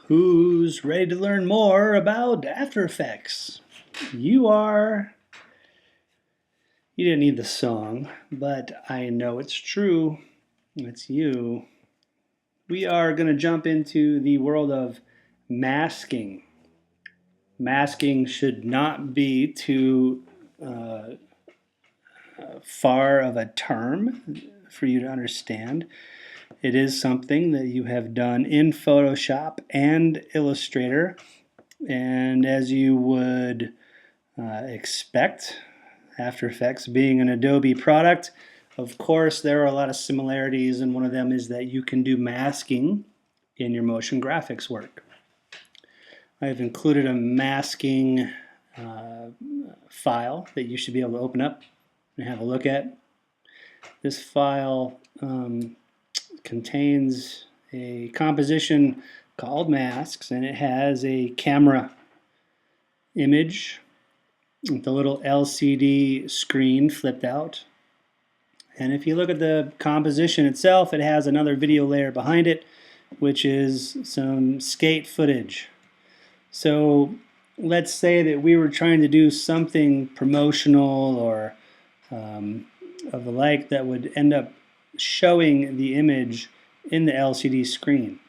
Who's ready to learn more about After Effects? You are. You didn't need the song, but I know it's true. It's you. We are going to jump into the world of masking. Masking should not be too far of a term for you to understand. It is something that you have done in Photoshop and Illustrator, and as you would expect, After Effects being an Adobe product, of course there are a lot of similarities, and one of them is that you can do masking in your motion graphics work. I've included a masking file that you should be able to open up and have a look at. This file contains a composition called masks, and it has a camera image with the little LCD screen flipped out. And if you look at the composition itself, it has another video layer behind it, which is some skate footage. So let's say that we were trying to do something promotional or of the like that would end up showing the image in the LCD screen.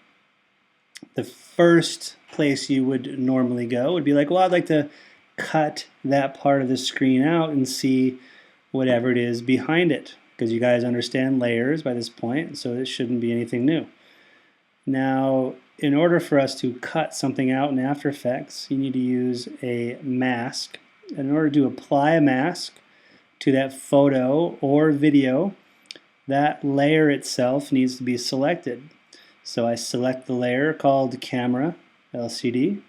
The first place you would normally go would be like, well, I'd like to cut that part of the screen out and see whatever it is behind it, because you guys understand layers by this point, so it shouldn't be anything new. Now, in order for us to cut something out in After Effects, you need to use a mask. And in order to apply a mask to that photo or video, that layer itself needs to be selected. So I select the layer called Camera LCD,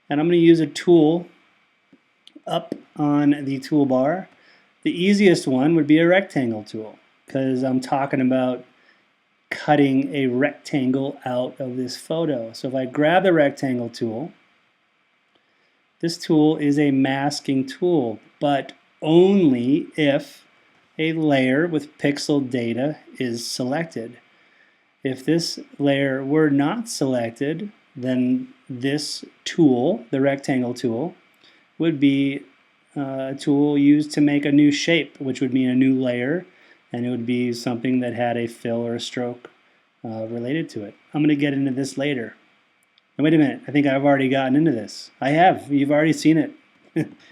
and I'm going to use a tool up on the toolbar. The easiest one would be a rectangle tool, because I'm talking about cutting a rectangle out of this photo. So if I grab the rectangle tool, this tool is a masking tool, but only if a layer with pixel data is selected. If this layer were not selected, then this tool, the rectangle tool, would be a tool used to make a new shape, which would mean a new layer, and it would be something that had a fill or a stroke related to it. I'm going to get into this later. And wait a minute, I think I've already gotten into this. I have. You've already seen it.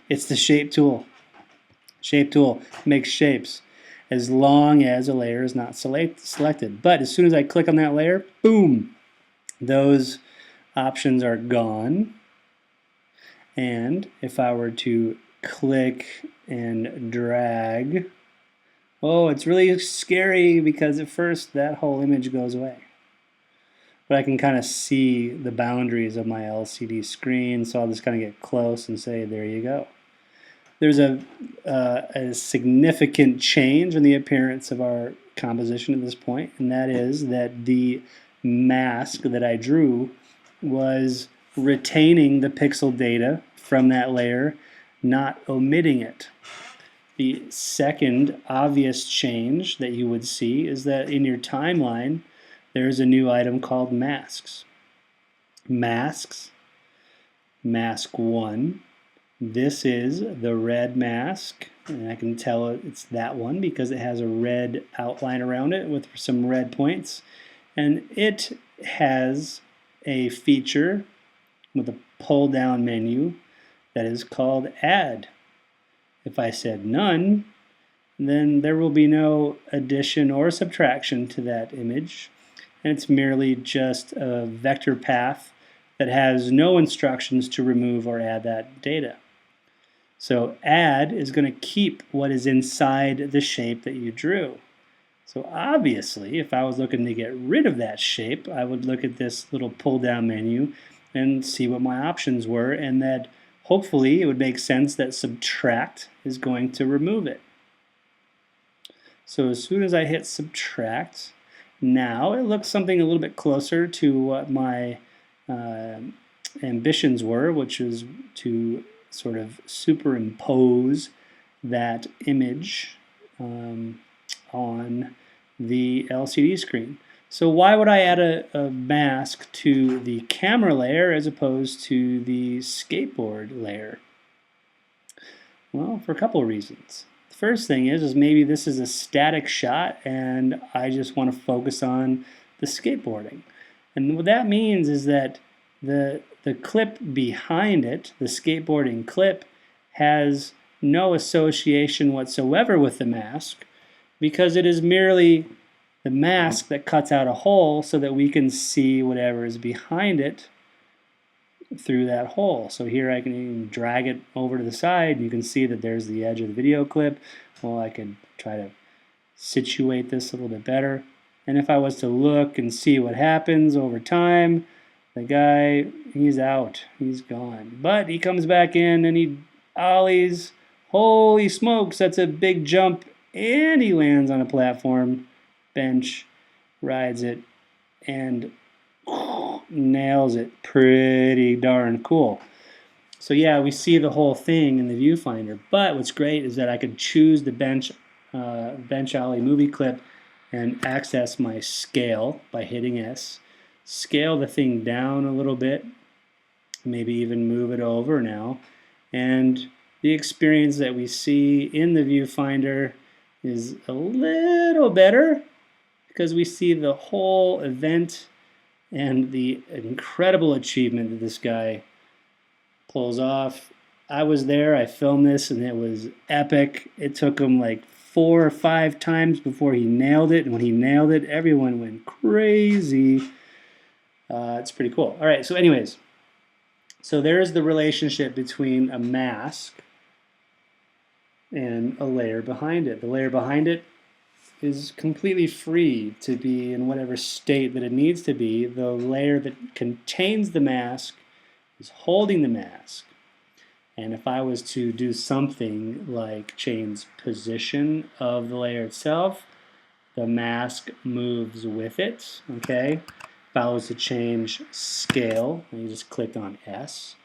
It's the shape tool. Shape tool makes shapes as long as a layer is not selected. But as soon as I click on that layer, boom, those options are gone. And if I were to click and drag, oh, it's really scary because at first that whole image goes away. But I can kind of see the boundaries of my LCD screen, so I'll just kind of get close and say, there you go. There's a significant change in the appearance of our composition at this point, and that is that the mask that I drew was retaining the pixel data from that layer, not omitting it. The second obvious change that you would see is that in your timeline, there's a new item called masks. Masks, mask 1. This is the red mask, and I can tell it's that one because it has a red outline around it with some red points. And it has a feature with a pull-down menu that is called Add. If I said None, then there will be no addition or subtraction to that image, and it's merely just a vector path that has no instructions to remove or add that data. So Add is going to keep what is inside the shape that you drew. So obviously, if I was looking to get rid of that shape, I would look at this little pull-down menu and see what my options were, and that hopefully it would make sense that Subtract is going to remove it. So as soon as I hit Subtract, now it looks something a little bit closer to what my ambitions were, which is to sort of superimpose that image on the LCD screen. So why would I add a mask to the camera layer as opposed to the skateboard layer? Well, for a couple of reasons. The first thing is maybe this is a static shot and I just want to focus on the skateboarding. And what that means is that the clip behind it, the skateboarding clip, has no association whatsoever with the mask because it is merely the mask that cuts out a hole so that we can see whatever is behind it through that hole. So here I can even drag it over to the side. You can see that there's the edge of the video clip. Well, I can try to situate this a little bit better. And if I was to look and see what happens over time, the guy, he's out. He's gone. But he comes back in and he ollies. Holy smokes, that's a big jump. And he lands on a platform, bench, rides it, and nails it. Pretty darn cool. So yeah, we see the whole thing in the viewfinder. But what's great is that I could choose the bench ollie movie clip and access my scale by hitting S. Scale the thing down a little bit, maybe even move it over now. And the experience that we see in the viewfinder is a little better because we see the whole event and the incredible achievement that this guy pulls off. I was there, I filmed this, and it was epic. It took him like 4 or 5 times before he nailed it, and when he nailed it, everyone went crazy. It's pretty cool. All right, so anyways, so there's the relationship between a mask and a layer behind it. The layer behind it is completely free to be in whatever state that it needs to be. The layer that contains the mask is holding the mask. And if I was to do something like change position of the layer itself, the mask moves with it, okay? If I was to change scale, and you just click on S,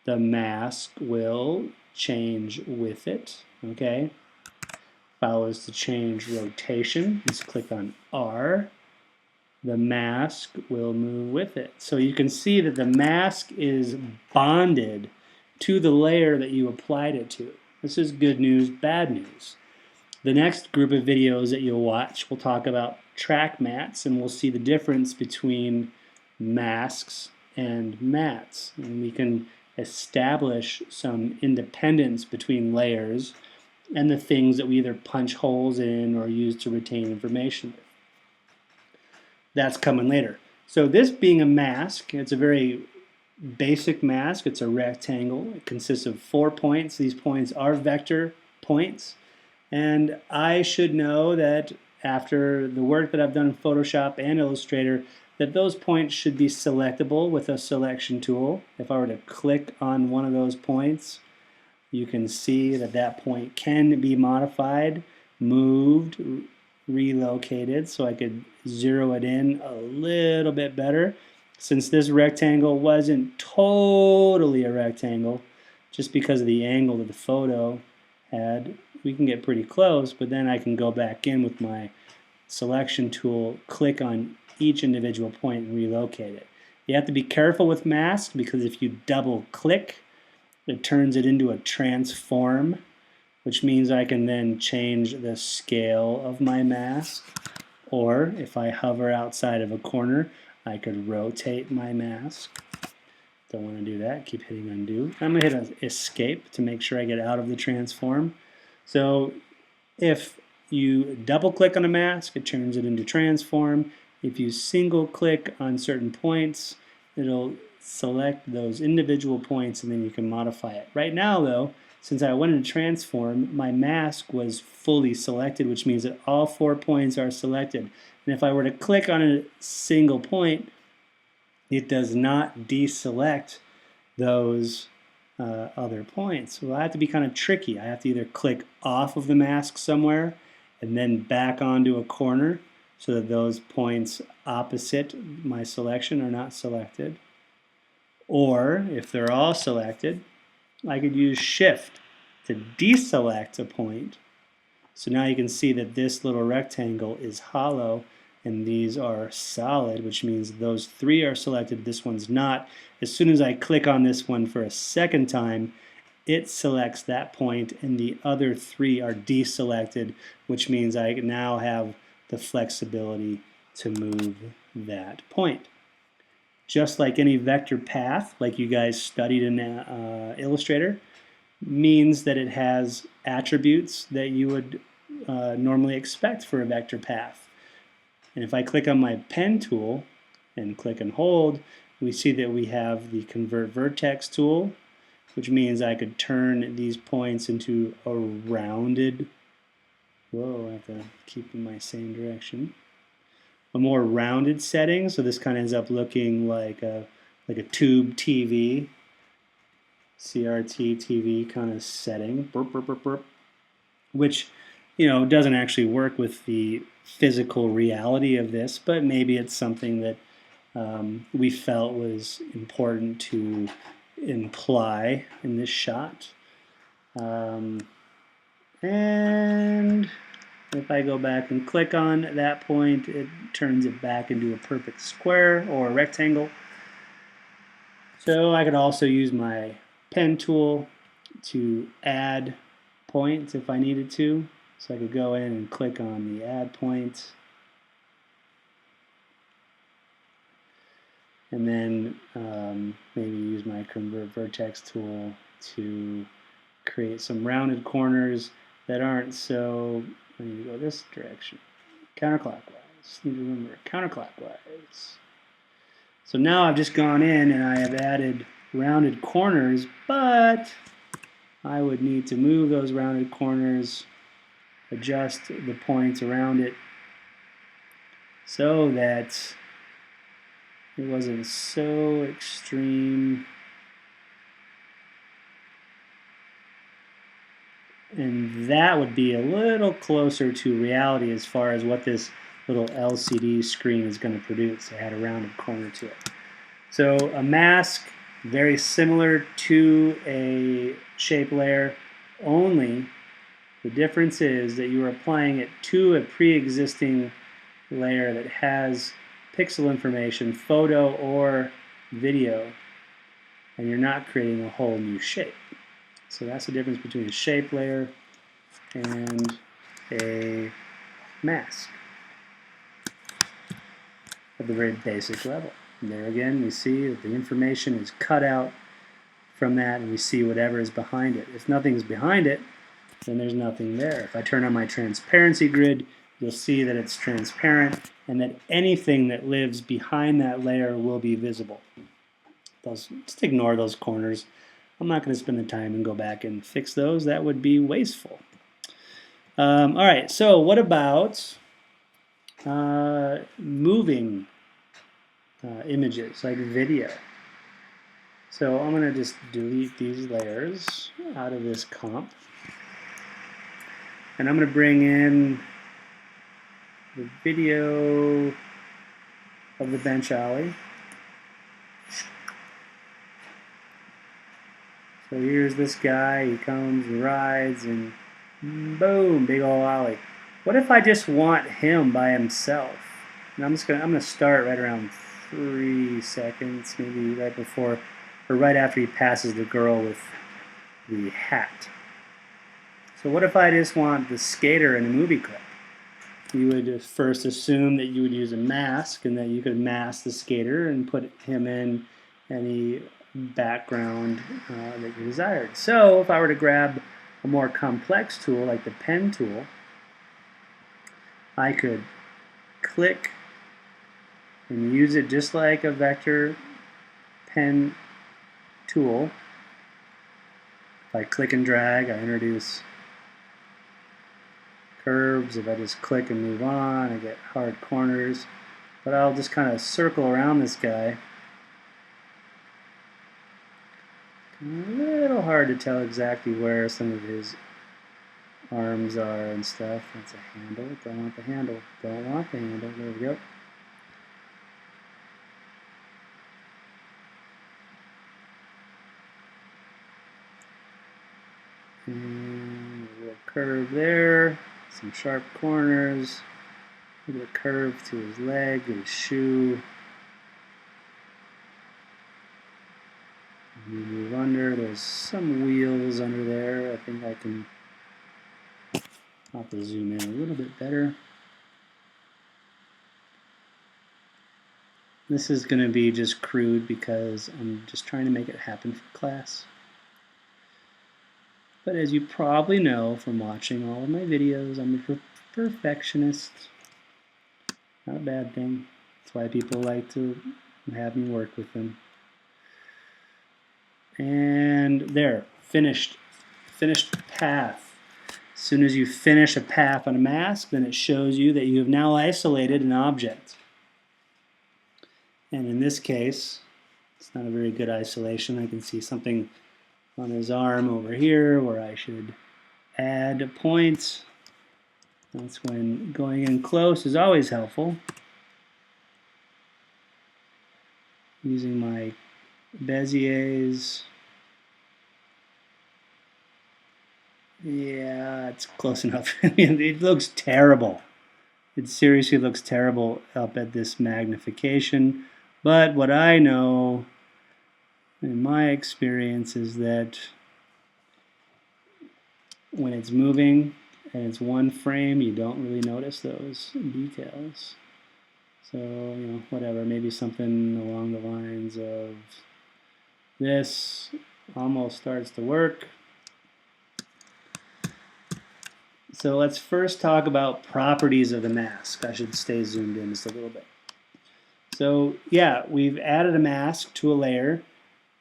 the mask will change with it, okay? If I was to change rotation, just click on R, the mask will move with it. So you can see that the mask is bonded to the layer that you applied it to. This is good news, bad news. The next group of videos that you'll watch will talk about track mats, and we'll see the difference between masks and mats. And we can establish some independence between layers and the things that we either punch holes in or use to retain information with. That's coming later. So this being a mask, it's a very basic mask. It's a rectangle. It consists of 4 points. These points are vector points. And I should know that after the work that I've done in Photoshop and Illustrator, that those points should be selectable with a selection tool. If I were to click on one of those points, you can see that that point can be modified, moved, relocated, so I could zero it in a little bit better. Since this rectangle wasn't totally a rectangle, just because of the angle that the photo had, we can get pretty close, but then I can go back in with my selection tool, click on each individual point and relocate it. You have to be careful with mask because if you double click, it turns it into a transform, which means I can then change the scale of my mask. Or if I hover outside of a corner, I could rotate my mask. Don't want to do that. Keep hitting undo. I'm going to hit escape to make sure I get out of the transform. So if you double click on a mask, it turns it into transform. If you single click on certain points, it'll select those individual points and then you can modify it. Right now though, since I went into transform, my mask was fully selected, which means that all 4 points are selected. And if I were to click on a single point, it does not deselect those other points. Well, I have to be kind of tricky. I have to either click off of the mask somewhere and then back onto a corner so that those points opposite my selection are not selected. Or if they're all selected, I could use Shift to deselect a point. So now you can see that this little rectangle is hollow and these are solid, which means those 3 are selected, this one's not. As soon as I click on this one for a second time, it selects that point and the other 3 are deselected, which means I now have the flexibility to move that point. Just like any vector path, like you guys studied in Illustrator, means that it has attributes that you would normally expect for a vector path. And if I click on my pen tool and click and hold, we see that we have the convert vertex tool, which means I could turn these points into a rounded, I have to keep in my same direction, a more rounded setting. So this kind of ends up looking like a tube TV, CRT TV kind of setting, burp, burp, burp, burp, which doesn't actually work with the physical reality of this, but maybe it's something that we felt was important to imply in this shot. And if I go back and click on that point, it turns it back into a perfect square or a rectangle. So I could also use my pen tool to add points if I needed to. So I could go in and click on the add point, and then maybe use my convert vertex tool to create some rounded corners that aren't so, I need to go this direction, counterclockwise. Need to remember, counterclockwise. So now I've just gone in and I have added rounded corners, but I would need to move those rounded corners, adjust the points around it so that it wasn't so extreme. And that would be a little closer to reality as far as what this little LCD screen is going to produce. It had a rounded corner to it. So a mask, very similar to a shape layer, only the difference is that you are applying it to a pre-existing layer that has pixel information, photo or video, and you're not creating a whole new shape. So that's the difference between a shape layer and a mask at the very basic level. And there again, we see that the information is cut out from that, and we see whatever is behind it. If nothing's behind it, then there's nothing there. If I turn on my transparency grid, you'll see that it's transparent and that anything that lives behind that layer will be visible. Just ignore those corners. I'm not going to spend the time and go back and fix those. That would be wasteful. All right, so what about moving images, like video? So I'm going to just delete these layers out of this comp. And I'm going to bring in the video of the bench alley. So here's this guy, he comes, he rides, and boom, big ol' ollie. What if I just want him by himself? And I'm gonna start right around 3 seconds, maybe right before or right after he passes the girl with the hat. So what if I just want the skater in a movie clip? You would first assume that you would use a mask and that you could mask the skater and put him in any background that you desired. So if I were to grab a more complex tool like the pen tool, I could click and use it just like a vector pen tool. If I click and drag, I introduce curves. If I just click and move on, I get hard corners. But I'll just kind of circle around this guy. A little hard to tell exactly where some of his arms are and stuff. That's a handle. Don't want the handle. Don't want the handle. There we go. And a little curve there. Some sharp corners. Look at the curve to his leg, his shoe. You move under, there's some wheels under there. I think I can, I'll have to zoom in a little bit better. This is going to be just crude because I'm just trying to make it happen for class. But as you probably know from watching all of my videos, I'm a perfectionist. Not a bad thing. That's why people like to have me work with them. And there, finished path. As soon as you finish a path on a mask, then it shows you that you have now isolated an object. And in this case, it's not a very good isolation. I can see something on his arm over here where I should add a point. That's when going in close is always helpful. Using my Bézier's. Yeah, it's close enough. It looks terrible. It seriously looks terrible up at this magnification. But what I know in my experience is that when it's moving and it's one frame, you don't really notice those details. So, you know, whatever, maybe something along the lines of this almost starts to work. So let's first talk about properties of the mask. I should stay zoomed in just a little bit. So yeah, we've added a mask to a layer,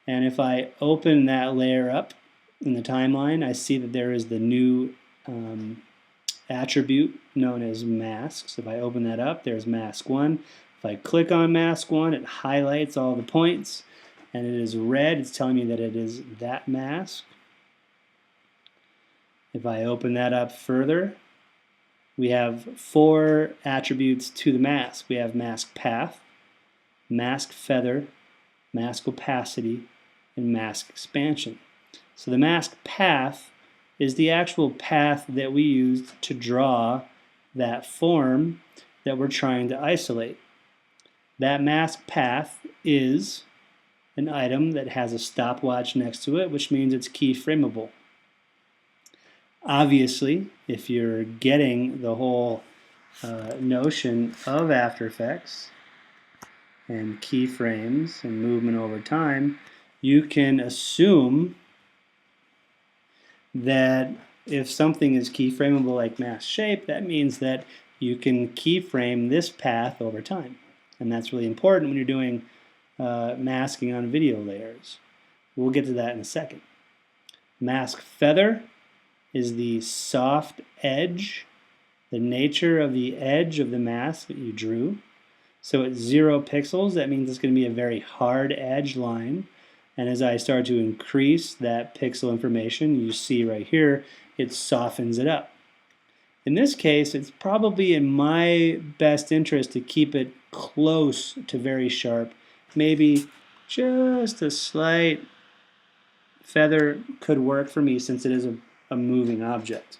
and if I open that layer up in the timeline, I see that there is the new attribute known as masks. If I open that up, there's mask 1. If I click on mask 1, it highlights all the points, and it is red. It's telling me that it is that mask. If I open that up further, we have 4 attributes to the mask. We have mask path, mask feather, mask opacity, and mask expansion. So the mask path is the actual path that we used to draw that form that we're trying to isolate. That mask path is an item that has a stopwatch next to it, which means it's keyframeable. Obviously, if you're getting the whole notion of After Effects and keyframes and movement over time, you can assume that if something is keyframeable like mask shape, that means that you can keyframe this path over time. And that's really important when you're doing masking on video layers. We'll get to that in a second. Mask feather is the soft edge, the nature of the edge of the mask that you drew. So at 0 pixels, that means it's going to be a very hard edge line. And as I start to increase that pixel information, you see right here, it softens it up. In this case, it's probably in my best interest to keep it close to very sharp. Maybe just a slight feather could work for me since it is a moving object.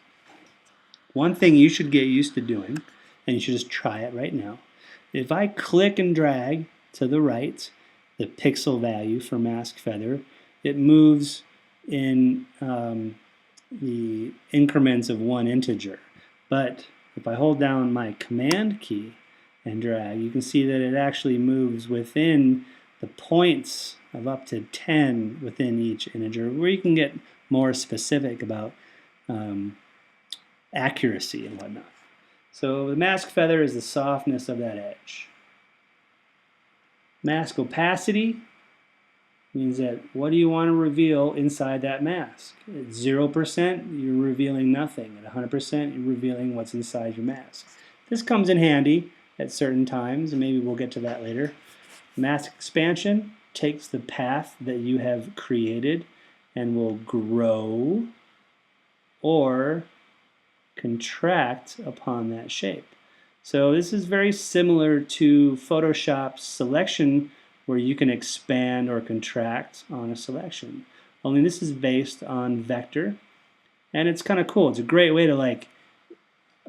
One thing you should get used to doing, and you should just try it right now, if I click and drag to the right the pixel value for mask feather, it moves in the increments of 1 integer. But if I hold down my command key and drag, you can see that it actually moves within the points of up to 10 within each integer, where you can get more specific about accuracy and whatnot. So the mask feather is the softness of that edge. Mask opacity means that what do you want to reveal inside that mask? At 0%, you're revealing nothing. At 100%, you're revealing what's inside your mask. This comes in handy at certain times, and maybe we'll get to that later. Mask expansion takes the path that you have created and will grow or contract upon that shape. So this is very similar to Photoshop's selection, where you can expand or contract on a selection. Only this is based on vector, and it's kind of cool. It's a great way to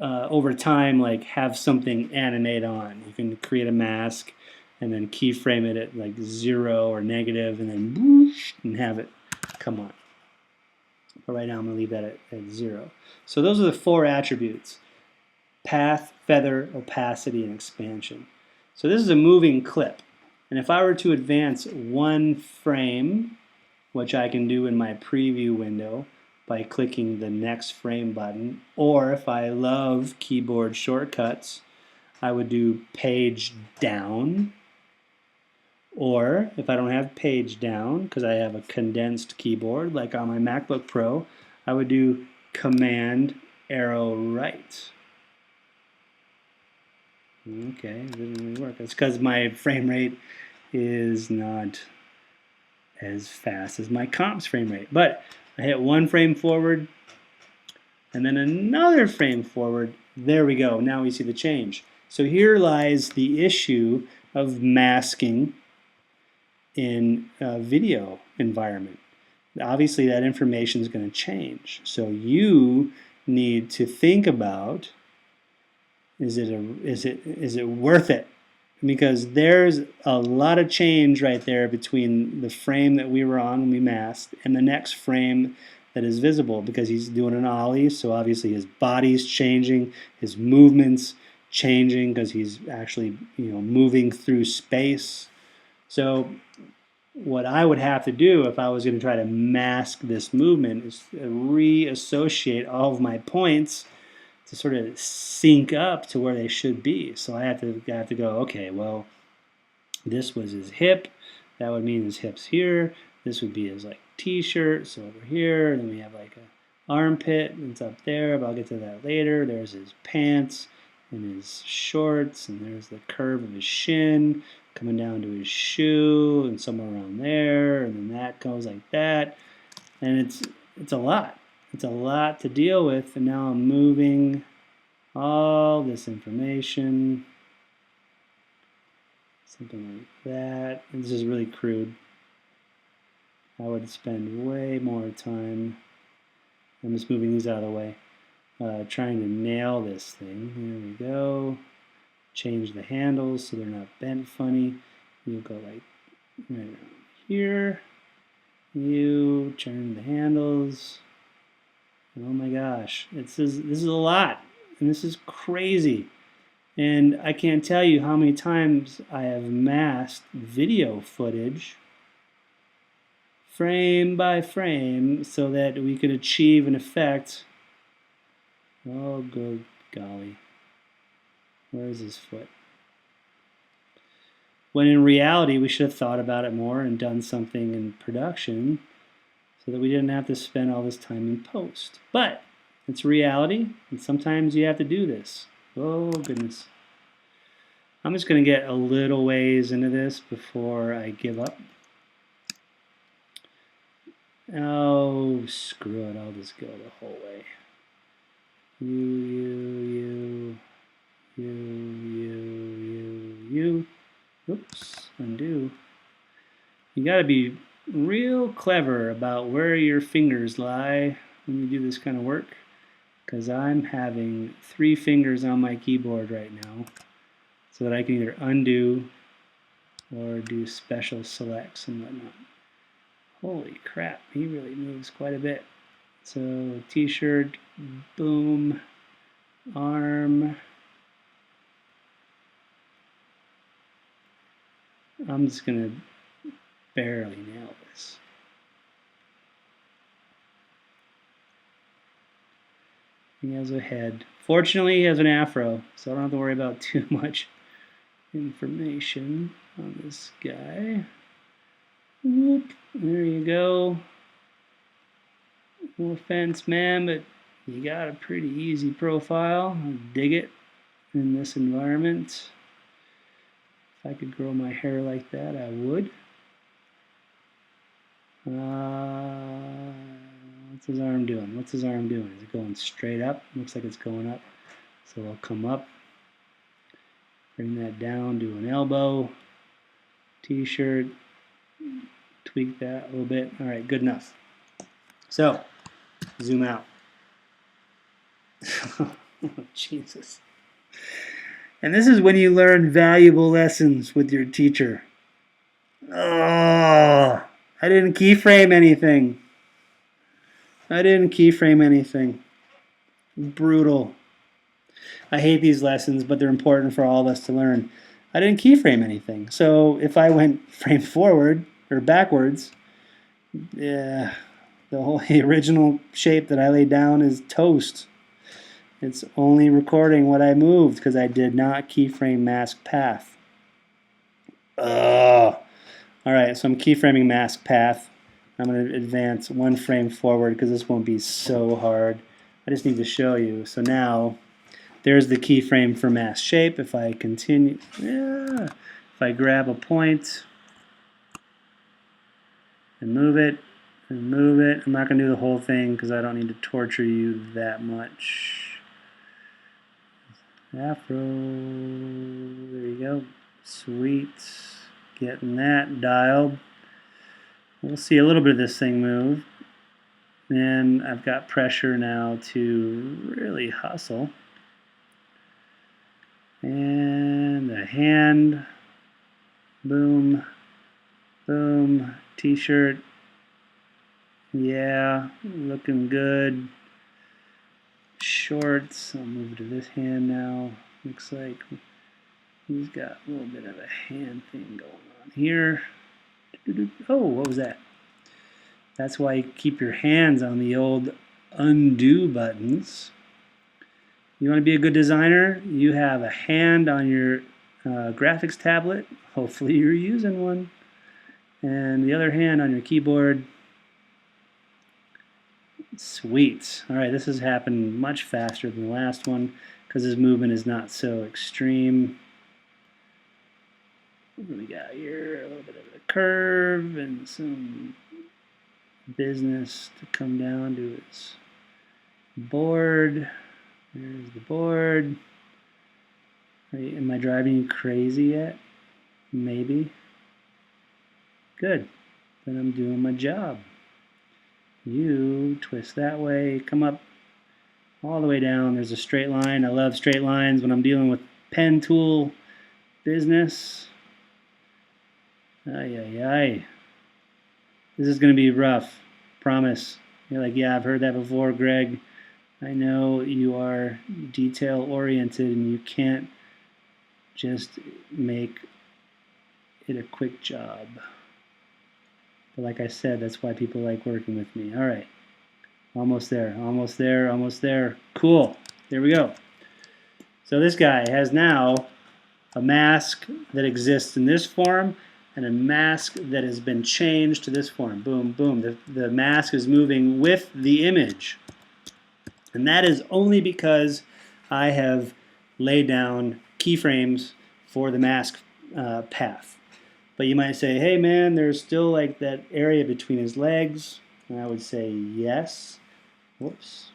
over time, like have something animate on. You can create a mask and then keyframe it at like 0 or negative, and then whoosh, and have it come on. But right now I'm going to leave that at 0. So those are the 4 attributes: path, feather, opacity, and expansion. So this is a moving clip. And if I were to advance 1 frame, which I can do in my preview window by clicking the next frame button, or if I love keyboard shortcuts, I would do page down. Or if I don't have page down, because I have a condensed keyboard like on my MacBook Pro, I would do command arrow right. Okay, it didn't really work. It's because my frame rate is not as fast as my comp's frame rate. But I hit 1 frame forward and then another frame forward. There we go. Now we see the change. So here lies the issue of masking in a video environment. Obviously that information is going to change. So you need to think about, is it worth it? Because there's a lot of change right there between the frame that we were on when we masked and the next frame that is visible, because he's doing an ollie, so obviously his body's changing, his movement's changing because he's actually moving through space. So what I would have to do if I was going to try to mask this movement is reassociate all of my points to sort of sync up to where they should be. So I have to go, okay, well, this was his hip. That would mean his hip's here. This would be his like t-shirt, so over here. And then we have like a armpit, it's up there, but I'll get to that later. There's his pants and his shorts, and there's the curve of his shin coming down to his shoe, and somewhere around there, and then that goes like that. And it's a lot. It's a lot to deal with, and now I'm moving all this information, something like that. And this is really crude. I would spend way more time, I'm just moving these out of the way, trying to nail this thing. There we go. Change the handles so they're not bent funny. You go like right around here. You turn the handles. Oh my gosh, this is a lot, and this is crazy. And I can't tell you how many times I have masked video footage frame by frame so that we could achieve an effect. Oh, good golly. Where's his foot? When in reality, we should have thought about it more and done something in production so that we didn't have to spend all this time in post. But it's reality, and sometimes you have to do this. Oh, goodness. I'm just going to get a little ways into this before I give up. Oh, screw it. I'll just go the whole way. You. Oops, undo. You got to be real clever about where your fingers lie when you do this kind of work, because I'm having 3 fingers on my keyboard right now so that I can either undo or do special selects and whatnot. Holy crap, he really moves quite a bit. So t-shirt, boom, arm. I'm just going to barely nail this. He has a head. Fortunately, he has an afro, so I don't have to worry about too much information on this guy. Whoop, there you go. No offense, man, but you got a pretty easy profile. I dig it in this environment. If I could grow my hair like that, I would. What's his arm doing? What's his arm doing? Is it going straight up? Looks like it's going up. So I'll come up, bring that down, do an elbow, t-shirt, tweak that a little bit. All right, good enough. So, zoom out. Oh, Jesus. And this is when you learn valuable lessons with your teacher. Oh, I didn't keyframe anything. I didn't keyframe anything. Brutal. I hate these lessons, but they're important for all of us to learn. I didn't keyframe anything. So if I went frame forward or backwards, yeah, the original shape that I laid down is toast. It's only recording what I moved because I did not keyframe mask path. Ugh. All right, so I'm keyframing mask path. I'm going to advance one frame forward because this won't be so hard. I just need to show you. So now there's the keyframe for mask shape. If I continue, yeah, if I grab a point and move it, I'm not going to do the whole thing because I don't need to torture you that much. Afro, there you go. Sweet. Getting that dialed. We'll see a little bit of this thing move. And I've got pressure now to really hustle. And a hand. Boom. Boom. T-shirt. Yeah, looking good. Shorts. I'll move to this hand now. Looks like he's got a little bit of a hand thing going on here. Oh, what was that? That's why you keep your hands on the old undo buttons. You want to be a good designer? You have a hand on your graphics tablet. Hopefully you're using one. And the other hand on your keyboard. Sweet. All right, this has happened much faster than the last one because this movement is not so extreme. What do we got here? A little bit of a curve and some business to come down to its board. There's the board. Am I driving you crazy yet? Maybe. Good. Then I'm doing my job. You twist that way, come up all the way down. There's a straight line. I love straight lines when I'm dealing with pen tool business. Ay, ay, ay. This is going to be rough. Promise. You're like, yeah, I've heard that before, Greg. I know you are detail oriented and you can't just make it a quick job. But like I said, that's why people like working with me. All right. Almost there, almost there, almost there. Cool. There we go. So this guy has now a mask that exists in this form and a mask that has been changed to this form. Boom, boom. The mask is moving with the image. And that is only because I have laid down keyframes for the mask path. But you might say, hey man, there's still like that area between his legs. And I would say yes. Whoops.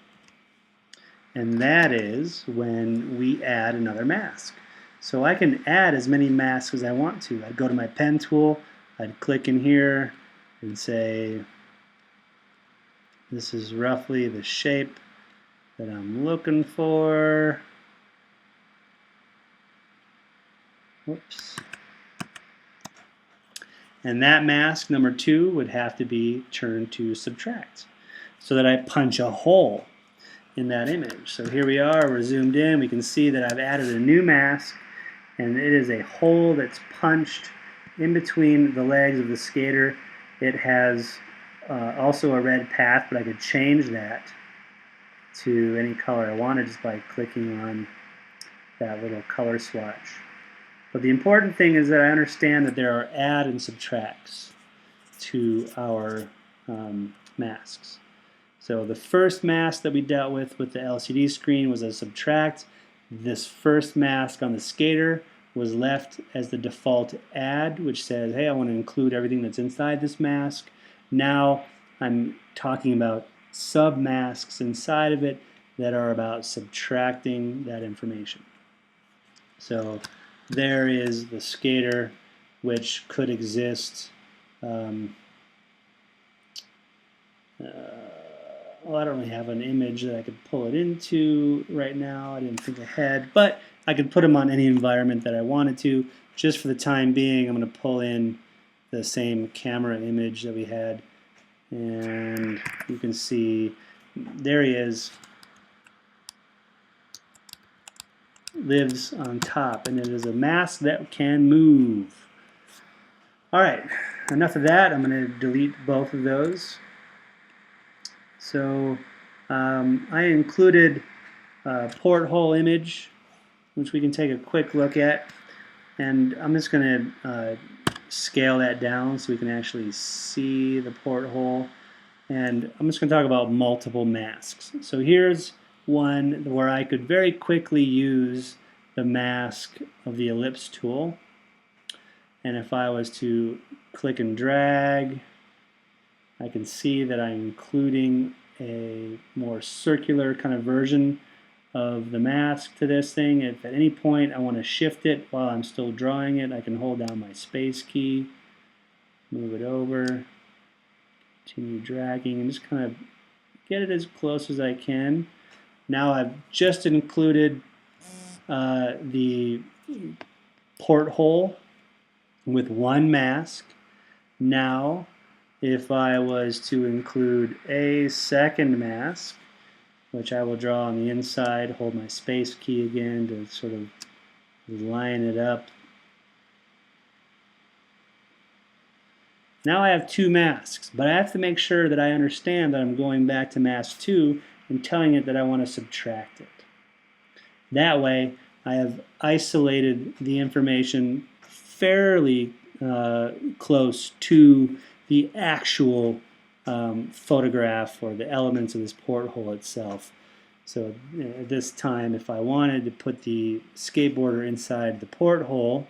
And that is when we add another mask. So I can add as many masks as I want to. I'd go to my pen tool, I'd click in here and say, this is roughly the shape that I'm looking for. Whoops. And that mask, number 2, would have to be turned to subtract so that I punch a hole in that image. So here we are, we're zoomed in, we can see that I've added a new mask and it is a hole that's punched in between the legs of the skater. It has also a red path, but I could change that to any color I wanted just by clicking on that little color swatch. But the important thing is that I understand that there are add and subtracts to our masks. So the first mask that we dealt with the LCD screen was a subtract. This first mask on the skater was left as the default add, which says, hey, I want to include everything that's inside this mask. Now I'm talking about sub-masks inside of it that are about subtracting that information. So there is the skater, which could exist well, I don't really have an image that I could pull it into right now. I didn't think ahead, but I could put them on any environment that I wanted to. Just for the time being, I'm going to pull in the same camera image that we had, and you can see there he is, lives on top, and it is a mask that can move. All right, enough of that. I'm going to delete both of those. So I included a porthole image, which we can take a quick look at, and I'm just going to scale that down so we can actually see the porthole. And I'm just going to talk about multiple masks. So here's one where I could very quickly use the mask of the ellipse tool. And if I was to click and drag, I can see that I'm including a more circular kind of version of the mask to this thing. If at any point I want to shift it while I'm still drawing it, I can hold down my space key, move it over, continue dragging, and just kind of get it as close as I can. Now I've just included the porthole with one mask. Now, if I was to include a second mask, which I will draw on the inside, hold my space key again to sort of line it up. Now I have two masks, but I have to make sure that I understand that I'm going back to mask 2 and telling it that I want to subtract it. That way, I have isolated the information fairly close to the actual photograph or the elements of this porthole itself. So at this time, if I wanted to put the skateboarder inside the porthole,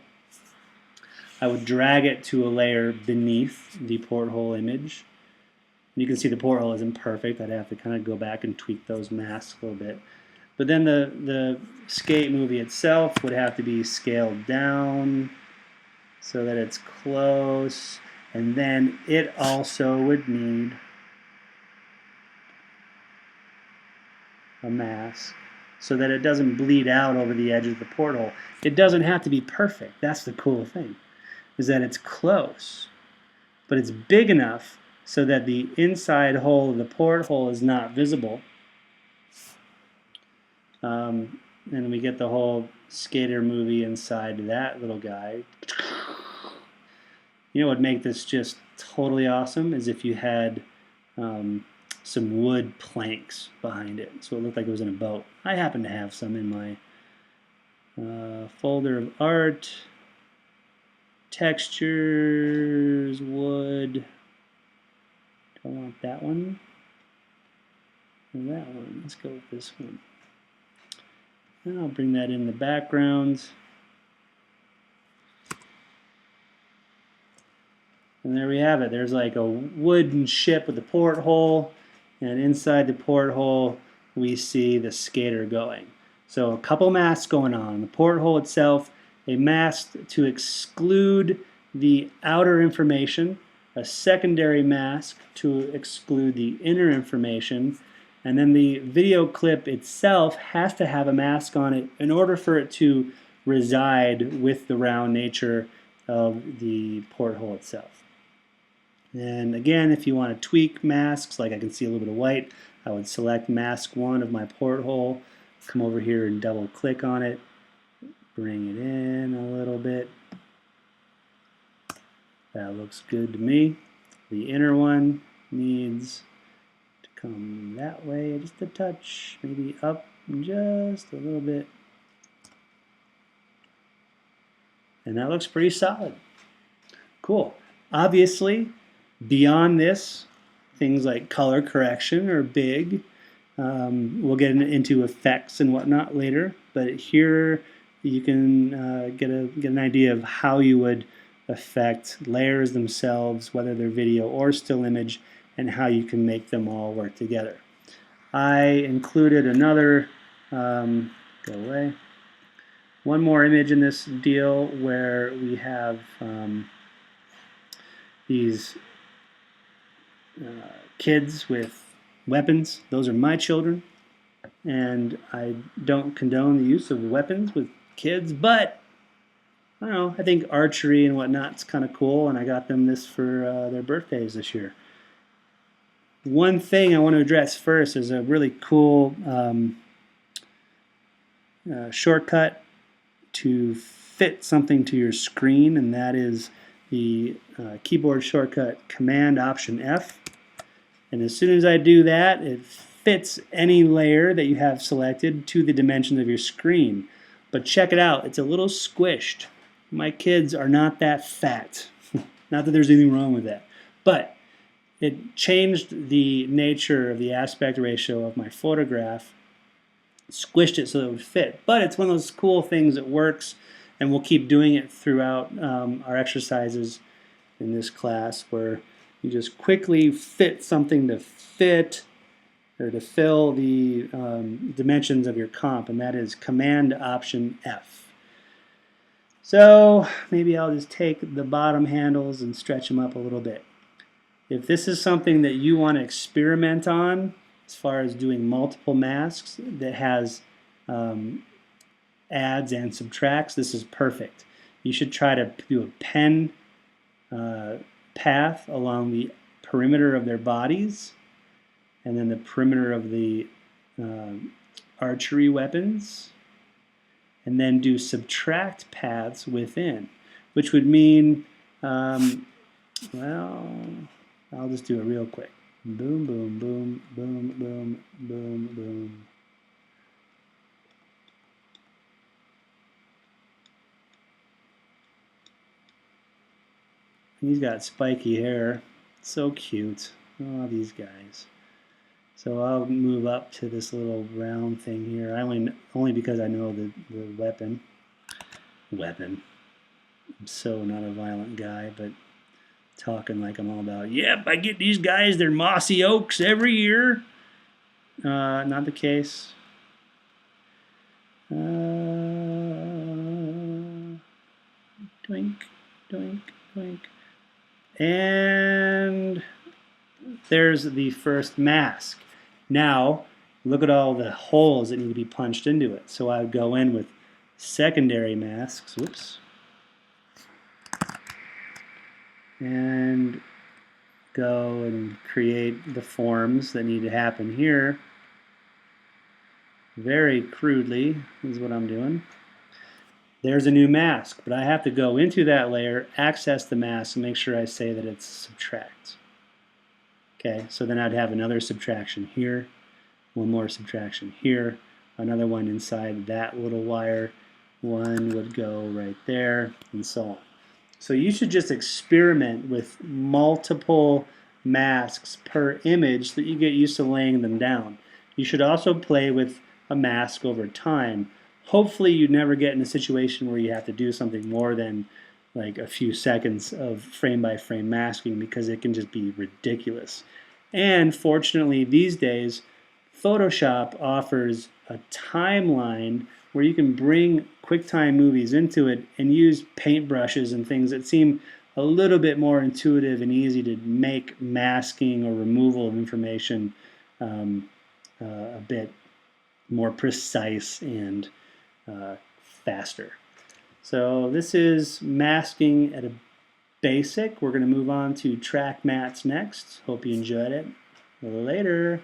I would drag it to a layer beneath the porthole image. And you can see the porthole isn't perfect. I'd have to kind of go back and tweak those masks a little bit. But then the skate movie itself would have to be scaled down so that it's close. And then it also would need a mask so that it doesn't bleed out over the edge of the porthole. It doesn't have to be perfect. That's the cool thing, is that it's close, but it's big enough so that the inside hole of the porthole is not visible. And we get the whole skater movie inside that little guy. You know what would make this just totally awesome is if you had some wood planks behind it, so it looked like it was in a boat. I happen to have some in my folder of art, textures, wood. Do I want that one or that one? Let's go with this one. And I'll bring that in the background. And there we have it. There's like a wooden ship with a porthole, and inside the porthole we see the skater going. So a couple masks going on. The porthole itself, a mask to exclude the outer information, a secondary mask to exclude the inner information, and then the video clip itself has to have a mask on it in order for it to reside with the round nature of the porthole itself. And again, if you want to tweak masks, like I can see a little bit of white, I would select mask 1 of my porthole, come over here and double click on it, bring it in a little bit. That looks good to me. The inner one needs to come that way just a touch, maybe up just a little bit. And that looks pretty solid. Cool. Obviously, beyond this, things like color correction are big. We'll get into effects and whatnot later, but here you can get an idea of how you would affect layers themselves, whether they're video or still image, and how you can make them all work together. I included another, go away, one more image in this deal where we have these kids with weapons. Those are my children, and I don't condone the use of weapons with kids, but I don't know, I think archery and whatnot's kind of cool, and I got them this for their birthdays this year. One thing I want to address first is a really cool shortcut to fit something to your screen, and that is the keyboard shortcut Command-Option-F. And as soon as I do that, it fits any layer that you have selected to the dimensions of your screen. But check it out, it's a little squished. My kids are not that fat. Not that there's anything wrong with that. But it changed the nature of the aspect ratio of my photograph, squished it so it would fit. But it's one of those cool things that works, and we'll keep doing it throughout our exercises in this class, where you just quickly fit something to fit or to fill the dimensions of your comp, and that is Command-Option-F. So maybe I'll just take the bottom handles and stretch them up a little bit. If this is something that you want to experiment on, as far as doing multiple masks that has adds and subtracts, this is perfect. You should try to do a pen path along the perimeter of their bodies, and then the perimeter of the archery weapons, and then do subtract paths within, which would mean, well, I'll just do it real quick. Boom, boom, boom, boom, boom, boom, boom. He's got spiky hair. So cute. Oh, these guys. So I'll move up to this little round thing here. Only because I know the weapon. I'm so not a violent guy, but talking like I'm all about, yep, I get these guys, they're mossy oaks every year. Not the case. Doink, doink, doink. And there's the first mask. Now, look at all the holes that need to be punched into it. So I would go in with secondary masks. Whoops. And go and create the forms that need to happen here. Very crudely is what I'm doing. There's a new mask, but I have to go into that layer, access the mask, and make sure I say that it's subtract. Okay, so then I'd have another subtraction here, one more subtraction here, another one inside that little wire, one would go right there, and so on. So you should just experiment with multiple masks per image so that you get used to laying them down. You should also play with a mask over time. Hopefully you never get in a situation where you have to do something more than like a few seconds of frame-by-frame masking, because it can just be ridiculous. And fortunately these days, Photoshop offers a timeline where you can bring QuickTime movies into it and use paintbrushes and things that seem a little bit more intuitive and easy to make masking or removal of information a bit more precise and faster. So this is masking at a basic. We're going to move on to track mats next. Hope you enjoyed it. Later.